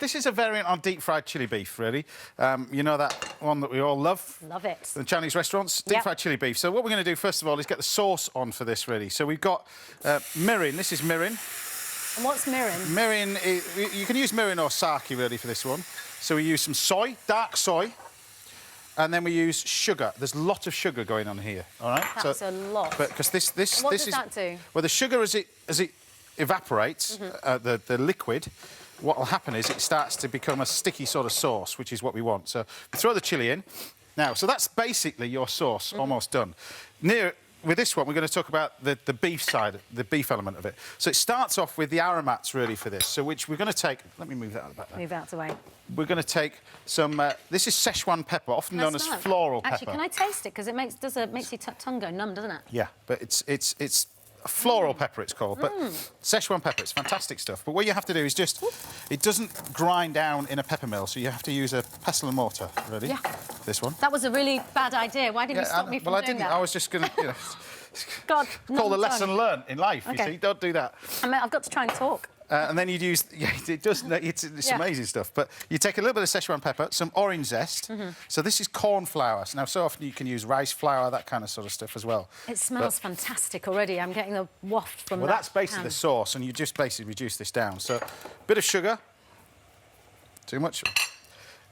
this is a variant on deep-fried chili beef, really. You know that one that we all love? Love it. The Chinese restaurants, deep-fried chili beef. So what we're going to do, first of all, is get the sauce on for this, really. So we've got mirin. This is mirin. And what's mirin? Mirin, you can use mirin or sake, really, for this one. So we use some soy, dark soy, and then we use sugar. There's a lot of sugar going on here, all right? That's a lot. But because this what is... does that do? Well, the sugar, as it evaporates, the liquid, what will happen is it starts to become a sticky sort of sauce, which is what we want. So we throw the chilli in. Now, so that's basically your sauce, almost done. With this one, we're going to talk about the beef side, the beef element of it. So it starts off with the aromats, really, for this, so which we're going to take... Let me move that out of the back there. Move that out of the way. We're going to take some... this is Szechuan pepper, often known as floral pepper. Actually, can I taste it? Because it makes your tongue go numb, doesn't it? Yeah, but it's floral pepper, it's called. But Szechuan pepper, it's fantastic stuff. But what you have to do is just... It doesn't grind down in a pepper mill, so you have to use a pestle and mortar, really. Yeah. This one. That was a really bad idea. Why didn't you stop me from doing that? I was just going to, you know... God, call a lesson learned in life, you see. Don't do that. I've got to try and talk. And then you'd use... Yeah, it's amazing stuff. But you take a little bit of Szechuan pepper, some orange zest. So this is corn flour. Now, so often you can use rice flour, that kind of sort of stuff as well. It smells fantastic already. I'm getting a waft from that. Well, that's basically the sauce, and you just basically reduce this down. So a bit of sugar. Too much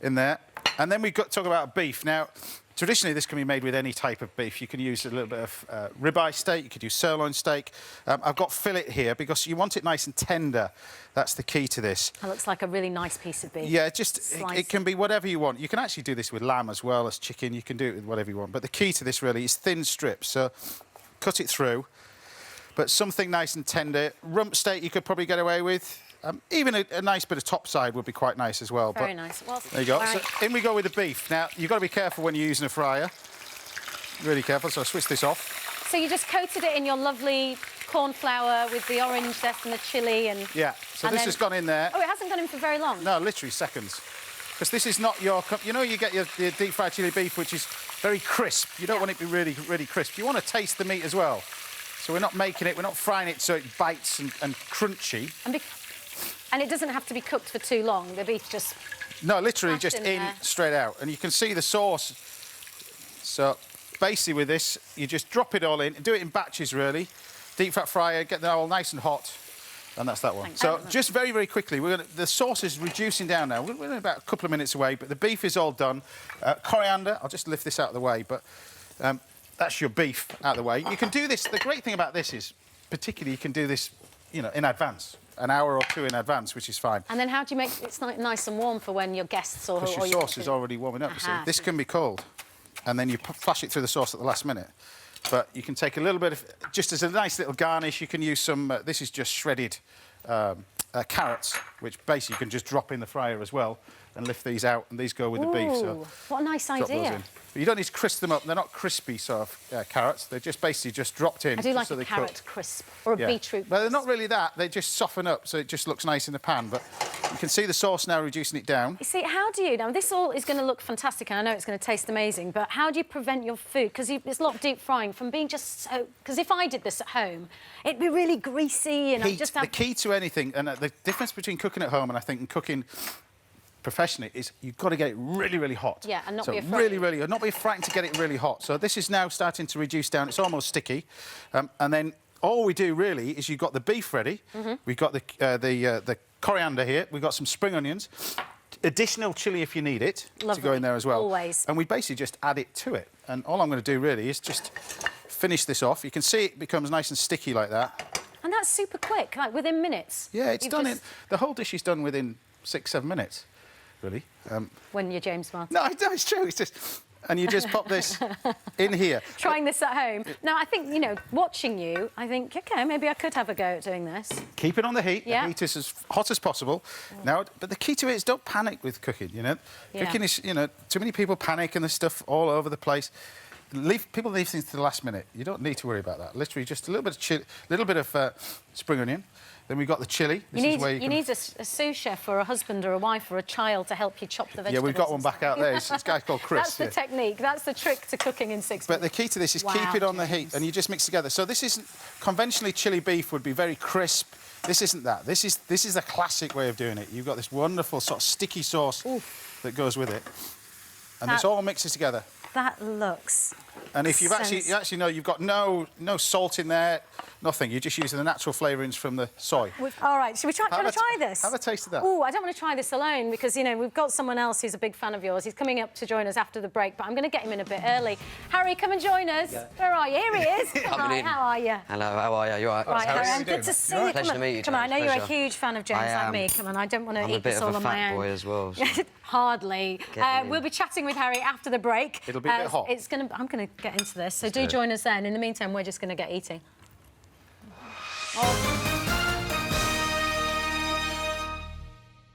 in there. And then we talk about beef. Now, traditionally, this can be made with any type of beef. You can use a little bit of ribeye steak. You could use sirloin steak. I've got fillet here because you want it nice and tender. That's the key to this. That looks like a really nice piece of beef. Yeah, it can be whatever you want. You can actually do this with lamb as well as chicken. You can do it with whatever you want. But the key to this, really, is thin strips. So cut it through. But something nice and tender. Rump steak you could probably get away with. Even a nice bit of topside would be quite nice as well. Very nice. Well, there you go. right. So in we go with the beef. Now, you've got to be careful when you're using a fryer. Really careful, so I'll switch this off. So you just coated it in your lovely corn flour with the orange zest and the chilli and... Yeah, so this has gone in there. Oh, it hasn't gone in for very long? No, literally seconds. Because this is not your... You know, you get your deep-fried chili beef, which is very crisp. You don't want it to be really, really crisp. You want to taste the meat as well. So we're not making it, we're not frying it so it bites and crunchy. And it doesn't have to be cooked for too long. The beef just... No, literally just in straight out. And you can see the sauce. So basically with this, you just drop it all in. Do it in batches, really. Deep fat fryer, get them all nice and hot. And that's that one. So just very, very quickly, the sauce is reducing down now. We're about a couple of minutes away, but the beef is all done. Coriander, I'll just lift this out of the way, but that's your beef out of the way. You can do this. The great thing about this is, particularly, you can do this, you know, in advance. An hour or two in advance, which is fine. And then how do you make it nice and warm for when your guests or... Because your sauce is already warming up, you see. This can be cold. And then you flash it through the sauce at the last minute. But you can take a little bit of... Just as a nice little garnish, you can use some... this is just shredded carrots, which basically you can just drop in the fryer as well and lift these out, and these go with the beef. So what a nice idea. But you don't need to crisp them up. They're not crispy sort of carrots. They're just basically just dropped in. I do like so a carrot crisp or a beetroot. Well, they're not really that. They just soften up, so it just looks nice in the pan. But you can see the sauce now reducing it down. You see, how do you... Now, this all is going to look fantastic, and I know it's going to taste amazing, but how do you prevent your food, because it's a lot of deep frying, from being just so... Because if I did this at home, it'd be really greasy and I'd just have... The key to anything, and the difference between cooking at home and I think and cooking professionally is you've got to get it really, really hot. Yeah, and not be afraid. Really, really, not be frightened to get it really hot. So this is now starting to reduce down. It's almost sticky. And then all we do really is you've got the beef ready. We've got the coriander here. We've got some spring onions. Additional chilli if you need it to go in there as well. Always. And we basically just add it to it. And all I'm going to do really is just finish this off. You can see it becomes nice and sticky like that. And that's super quick, like within minutes. Yeah, it's done in... The whole dish is done within 6-7 minutes. Really. When you're James Martin. No, it's true. It's just... And you just pop this in here. Trying this at home. Now, I think, you know, watching you, I think, OK, maybe I could have a go at doing this. Keep it on the heat. Yeah. The heat is as hot as possible. Now, but the key to it is don't panic with cooking, you know. Cooking is, you know, too many people panic and there's stuff all over the place. People leave things to the last minute. You don't need to worry about that. Literally just a little bit of spring onion. Then we've got the chilli. You need a sous chef or a husband or a wife or a child to help you chop the vegetables. Yeah, we've got one back out there. It's a guy called Chris. That's the technique. That's the trick to cooking in 6 minutes. But the key to this is keep it on the heat and you just mix together. So this isn't... Conventionally, chili beef would be very crisp. This isn't that. This is the classic way of doing it. You've got this wonderful sort of sticky sauce that goes with it. And this all mixes together. That looks... And if you actually know you've got no salt in there, nothing. You're just using the natural flavourings from the soy. All right, should we try this? Have a taste of that. Oh, I don't want to try this alone because, you know, we've got someone else who's a big fan of yours. He's coming up to join us after the break, but I'm going to get him in a bit early. Harry, come and join us. Yeah. Where are you? Here he is. Hi, how are you? Hello, how are you? You all right? Right, Harry, good to see you. Pleasure to meet you, Come on, I know James. you're a huge fan of James, like me. Come on, I don't want to eat this all on my own. I'm a bit of a fat boy as well. So. Hardly. We'll be chatting with Harry after the break. It'll be a bit hot. I'm going to get into this, so do join us then. In the meantime, we're just going to get eating. Oh.